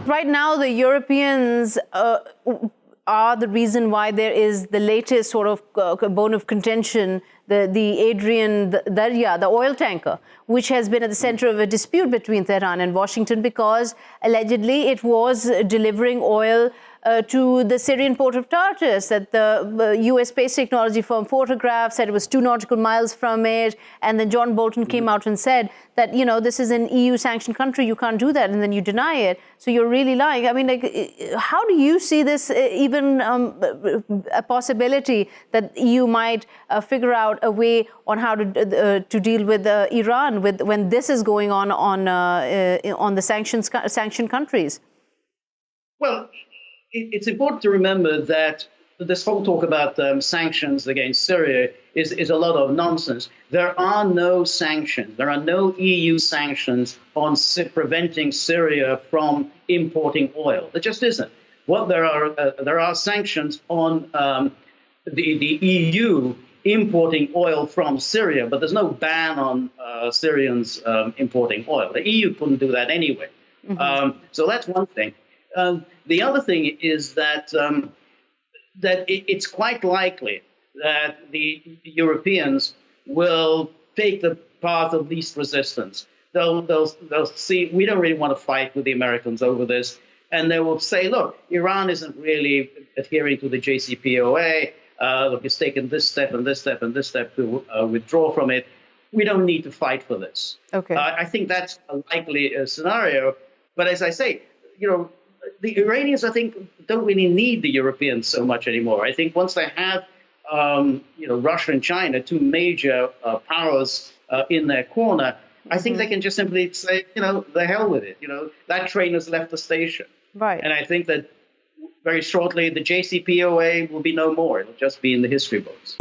right now the Europeans are the reason why there is the latest sort of bone of contention, the Adrian Darya, the oil tanker, which has been at the center of a dispute between Tehran and Washington because allegedly it was delivering oil to the Syrian port of Tartus, that the US space technology firm photographed, said it was 2 nautical miles from it. And then John Bolton came out and said that, you know, this is an EU sanctioned country, you can't do that. And then you deny it. So you're really lying. I mean, like, how do you see this even a possibility that EU might figure out a way on how to deal with Iran when this is going on the sanctioned countries? Well, it's important to remember that this whole talk about sanctions against Syria is a lot of nonsense. There are no sanctions. There are no EU sanctions on preventing Syria from importing oil. There just isn't. What there are sanctions on the EU importing oil from Syria, but there's no ban on Syrians importing oil. The EU couldn't do that anyway. So that's one thing. The other thing is that it's quite likely that the Europeans will take the path of least resistance. They'll see we don't really want to fight with the Americans over this, and they will say, look, Iran isn't really adhering to the JCPOA. Look, it's taken this step and this step and this step to withdraw from it. We don't need to fight for this. Okay. I think that's a likely scenario. But as I say, you know, the Iranians, I think, don't really need the Europeans so much anymore. I think once they have, Russia and China, 2 major powers in their corner, I think they can just simply say, the hell with it. That train has left the station. Right. And I think that very shortly the JCPOA will be no more. It'll just be in the history books.